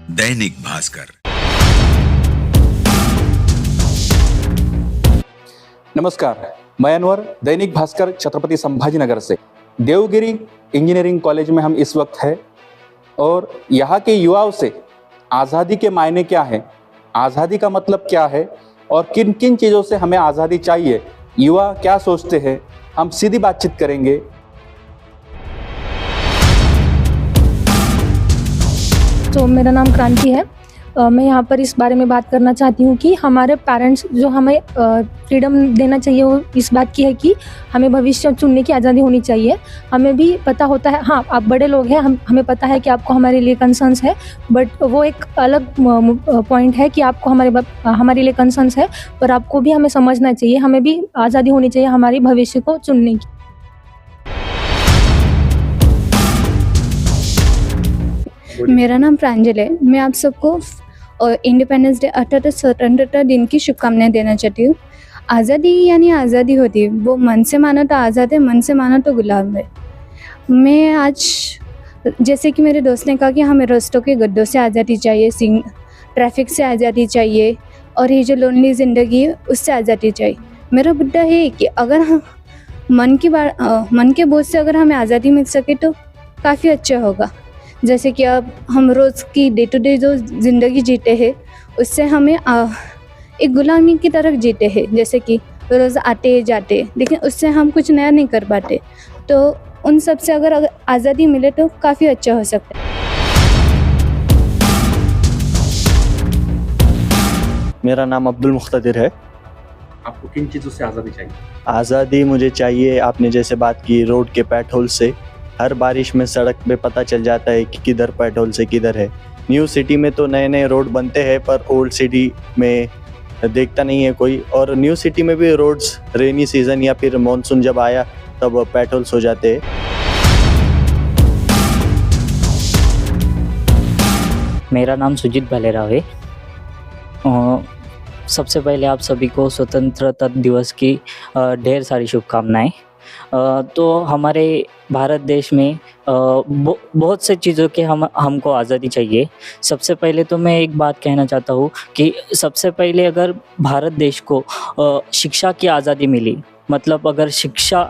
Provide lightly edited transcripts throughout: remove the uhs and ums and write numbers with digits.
दैनिक भास्कर। नमस्कार, मैं अनवर, दैनिक भास्कर छत्रपति संभाजीनगर से। देवगिरी इंजीनियरिंग कॉलेज में हम इस वक्त हैं और यहाँ के युवाओं से आज़ादी के मायने क्या है, आज़ादी का मतलब क्या है और किन किन चीज़ों से हमें आज़ादी चाहिए, युवा क्या सोचते हैं, हम सीधी बातचीत करेंगे। तो मेरा नाम क्रांति है। मैं यहाँ पर इस बारे में बात करना चाहती हूँ कि हमारे पेरेंट्स जो हमें फ्रीडम देना चाहिए वो इस बात की है कि हमें भविष्य चुनने की आज़ादी होनी चाहिए। हमें भी पता होता है, हाँ आप बड़े लोग हैं, हमें पता है कि आपको हमारे लिए कंसर्न्स है, बट वो एक अलग पॉइंट है कि आपको हमारे लिए कंसर्न्स है, पर आपको भी हमें समझना चाहिए, हमें भी आज़ादी होनी चाहिए हमारे भविष्य को चुनने की। मेरा नाम प्रांजल है। मैं आप सबको इंडिपेंडेंस डे अर्थात स्वतंत्रता दिन की शुभकामनाएं देना चाहती हूँ। आज़ादी यानी आज़ादी होती है, वो मन से मानो तो आज़ाद है, मन से मानो तो गुलाम है। मैं आज जैसे कि मेरे दोस्त ने कहा कि हमें रास्तों के गड्ढों से आज़ादी चाहिए, ट्रैफिक से आज़ादी चाहिए और ये जो लोनली ज़िंदगी है उससे आज़ादी चाहिए। मेरा मुद्दा है कि अगर हम मन के बोझ से अगर हमें आज़ादी मिल सके तो काफ़ी अच्छा होगा। जैसे कि अब हम रोज़ की डे टू डे जो ज़िंदगी जीते हैं उससे हमें एक गुलामी की तरह जीते हैं, जैसे कि रोज़ आते जाते, लेकिन उससे हम कुछ नया नहीं कर पाते। तो उन सब से अगर आज़ादी मिले तो काफ़ी अच्छा हो सकता है। मेरा नाम अब्दुल मुख्तदिर है। आपको किन चीज़ों से आज़ादी चाहिए? आज़ादी मुझे चाहिए, आपने जैसे बात की रोड के पेट होल से। हर बारिश में सड़क पे पता चल जाता है कि किधर पेट होल से किधर है। न्यू सिटी में तो नए नए रोड बनते हैं पर ओल्ड सिटी में देखता नहीं है कोई। और न्यू सिटी में भी रोड्स रेनी सीज़न या फिर मॉनसून जब आया तब पेट होल्स हो जाते हैं। मेरा नाम सुजीत भालेराव है। सबसे पहले आप सभी को स्वतंत्रता दिवस की ढेर सारी शुभकामनाएं। तो हमारे भारत देश में बहुत से चीज़ों के हमको आज़ादी चाहिए। सबसे पहले तो मैं एक बात कहना चाहता हूँ कि सबसे पहले अगर भारत देश को शिक्षा की आज़ादी मिली, मतलब अगर शिक्षा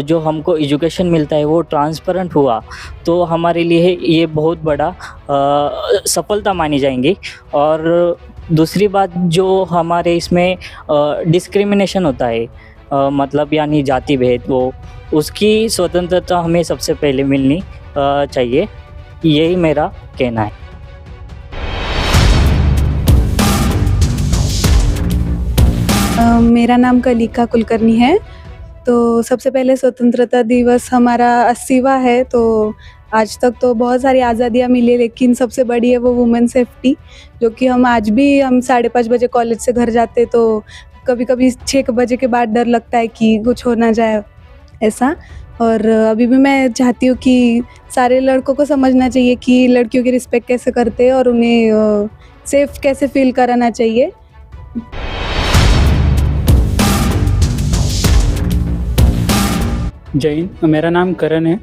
जो हमको एजुकेशन मिलता है वो ट्रांसपेरेंट हुआ तो हमारे लिए ये बहुत बड़ा सफलता मानी जाएंगी। और दूसरी बात जो हमारे इसमें डिस्क्रिमिनेशन होता है, मतलब यानी जाति भेद, वो उसकी स्वतंत्रता हमें सबसे पहले मिलनी चाहिए। यही मेरा कहना है। मेरा नाम कलिका कुलकर्णी है। तो सबसे पहले स्वतंत्रता दिवस हमारा 80वां है। तो आज तक तो बहुत सारी आज़ादियाँ मिली, लेकिन सबसे बड़ी है वो वुमेन सेफ्टी, जो कि हम आज भी 5:30 बजे कॉलेज से घर जाते तो कभी कभी 6 बजे के बाद डर लगता है कि कुछ हो ना जाए ऐसा। और अभी भी मैं चाहती हूँ कि सारे लड़कों को समझना चाहिए कि लड़कियों की रिस्पेक्ट कैसे करते हैं और उन्हें सेफ कैसे फील कराना चाहिए। जय हिंद, मेरा नाम करण है।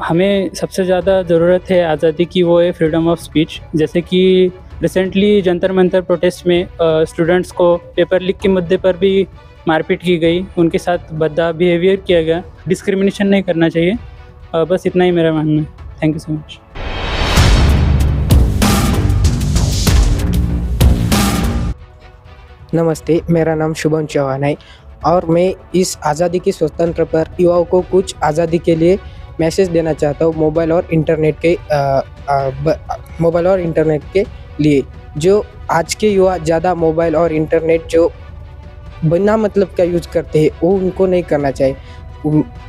हमें सबसे ज़्यादा ज़रूरत है आज़ादी की, वो है फ्रीडम ऑफ स्पीच। जैसे कि रिसेंटली जंतर मंतर प्रोटेस्ट में स्टूडेंट्स को पेपर लीक के मुद्दे पर भी मारपीट की गई, उनके साथ भद्दा बिहेवियर किया गया। डिस्क्रिमिनेशन नहीं करना चाहिए। बस इतना ही मेरा मानना है। Thank you so much. नमस्ते, मेरा नाम शुभम चौहान है और मैं इस आज़ादी की स्वतंत्र पर युवाओं को कुछ आज़ादी के लिए मैसेज देना चाहता हूँ। मोबाइल और इंटरनेट के लिए जो आज के युवा ज़्यादा मोबाइल और इंटरनेट जो बिना मतलब का यूज़ करते हैं वो उनको नहीं करना चाहिए।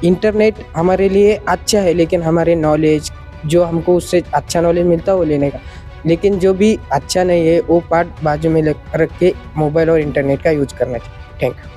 इंटरनेट हमारे लिए अच्छा है, लेकिन हमारे नॉलेज जो हमको उससे अच्छा नॉलेज मिलता है वो लेने का, लेकिन जो भी अच्छा नहीं है वो पार्ट बाजू में रख के मोबाइल और इंटरनेट का यूज़ करना चाहिए। Thank you.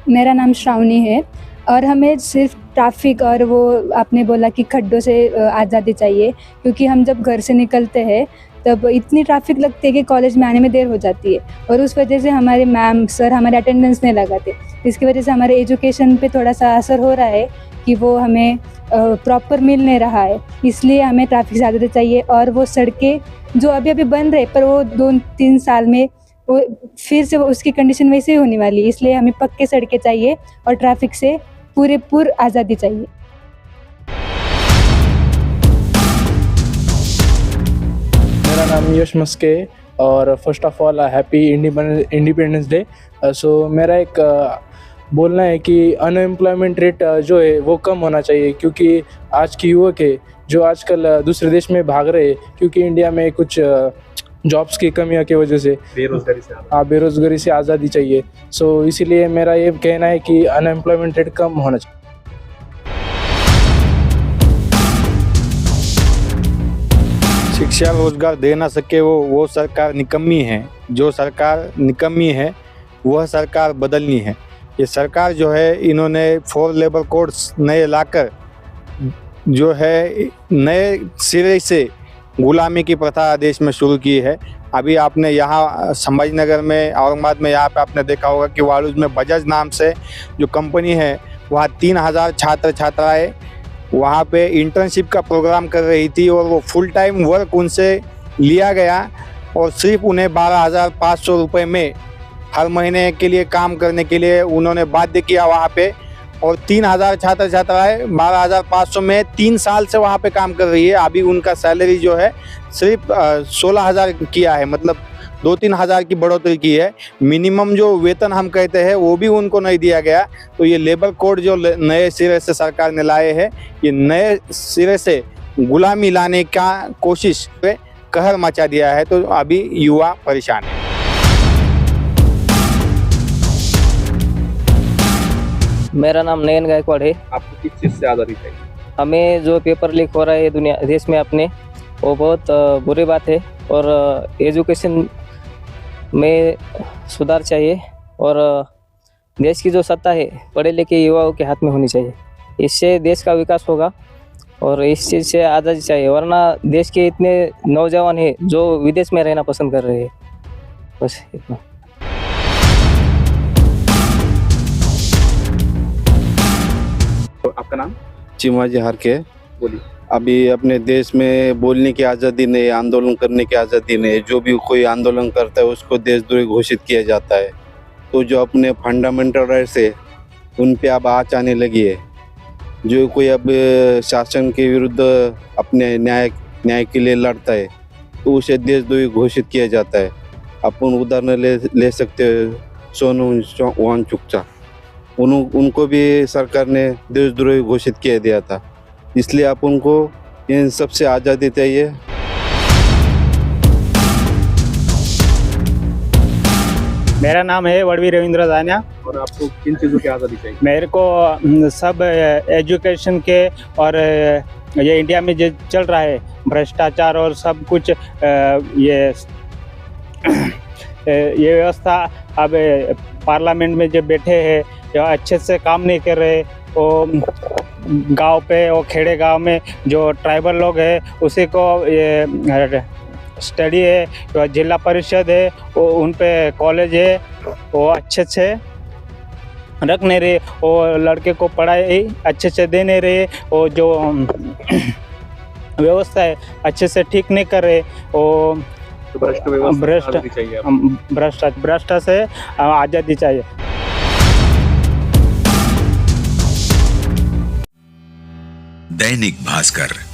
मेरा नाम श्रावणी है और हमें सिर्फ ट्रैफिक और वो आपने बोला कि खड्डों से आज़ादी चाहिए, क्योंकि हम जब घर से निकलते हैं तब इतनी ट्रैफिक लगती है कि कॉलेज में आने में देर हो जाती है और उस वजह से हमारे मैम सर हमारे अटेंडेंस नहीं लगाते। इसकी वजह से हमारे एजुकेशन पे थोड़ा सा असर हो रहा है कि वो हमें प्रॉपर मिल नहीं रहा है, इसलिए हमें ट्रैफिक ज़्यादा चाहिए। और वो सड़कें जो अभी अभी बन रहे पर वो 2-3 साल में वो फिर से उसकी कंडीशन वैसे ही होने वाली है, इसलिए हमें पक्के सड़कें चाहिए और ट्रैफिक से पूरी आज़ादी चाहिए। मेरा नाम यश मस्के है और first of all happy independence day. So मेरा एक बोलना है कि अनएम्प्लॉयमेंट रेट जो है वो कम होना चाहिए, क्योंकि आज की युवक है जो आजकल दूसरे देश में भाग रहे हैं, क्योंकि इंडिया में कुछ जॉब्स की कमियों की वजह से बेरोजगारी से आज़ादी चाहिए। सो इसीलिए मेरा ये कहना है कि अनएम्प्लॉयमेंट रेट कम होना चाहिए। शिक्षा रोजगार दे ना सके वो सरकार निकम्मी है। जो सरकार निकम्मी है वह सरकार बदलनी है। ये सरकार जो है इन्होंने 4 लेबर कोड्स नए लाकर जो है नए सिरे से गुलामी की प्रथा देश में शुरू की है। अभी आपने यहाँ संभाजीनगर में, औरंगाबाद में, यहाँ पे आपने देखा होगा कि वालूज में बजाज नाम से जो कंपनी है वहाँ 3000 छात्र छात्राएँ वहाँ पे इंटर्नशिप का प्रोग्राम कर रही थी और वो फुल टाइम वर्क उनसे लिया गया और सिर्फ उन्हें 12,500 रुपये में हर महीने के लिए काम करने के लिए उन्होंने बाध्य किया वहाँ पे। और 3000 छात्र छात्राएँ 12,500 में 3 साल से वहाँ पे काम कर रही है। अभी उनका सैलरी जो है सिर्फ 16,000 किया है, मतलब 2-3 हज़ार की बढ़ोतरी की है। मिनिमम जो वेतन हम कहते हैं वो भी उनको नहीं दिया गया। तो ये लेबर कोड जो नए सिरे से सरकार ने लाए हैं, ये नए सिरे से गुलामी लाने का कोशिश पे कहर मचा दिया है। तो अभी युवा परेशान है। मेरा नाम नयन गायकवाड़ है। आपको किस चीज़ से आज़ादी चाहिए? हमें जो पेपर लीक हो रहा है दुनिया देश में अपने, वो बहुत बुरी बात है और एजुकेशन में सुधार चाहिए और देश की जो सत्ता है पढ़े लिखे युवाओं के हाथ में होनी चाहिए। इससे देश का विकास होगा और इस चीज़ से आज़ादी चाहिए, वरना देश के इतने नौजवान हैं जो विदेश में रहना पसंद कर रहे हैं। बस इतना। तो आपका नाम? चिमाजी हारके। बोलिए। अभी अपने देश में बोलने की आज़ादी नहीं, आंदोलन करने की आज़ादी नहीं। जो भी कोई आंदोलन करता है उसको देशद्रोही घोषित किया जाता है। तो जो अपने फंडामेंटल राइट्स है उन पे अब आँच आने लगी है। जो कोई अब शासन के विरुद्ध अपने न्याय के लिए लड़ता है तो उसे देशद्रोही घोषित किया जाता है। अपन उदाहरण ले सकते हैं सोनू वांगचुक। उनको भी सरकार ने देशद्रोही घोषित किया दिया था। इसलिए अपन को इन सबसे आज़ादी चाहिए। मेरा नाम है वड़वी रविंद्र दानिया। और आपको किन चीज़ों की आज़ादी चाहिए? मेरे को सब एजुकेशन के और ये इंडिया में जो चल रहा है भ्रष्टाचार और सब कुछ, ये व्यवस्था अब पार्लियामेंट में जो बैठे हैं जो अच्छे से काम नहीं कर रहे, वो गांव पे वो खेड़े गांव में जो ट्राइबल लोग हैं उसी को ये स्टडी है, तो जिला परिषद है वो उन पे कॉलेज है वो अच्छे से रख नहीं रहे, वो लड़के को पढ़ाई अच्छे से दे नहीं रहे, वो जो व्यवस्था है अच्छे से ठीक नहीं कर रहे। वो भ्रष्ट से आज़ादी चाहिए। दैनिक भास्कर।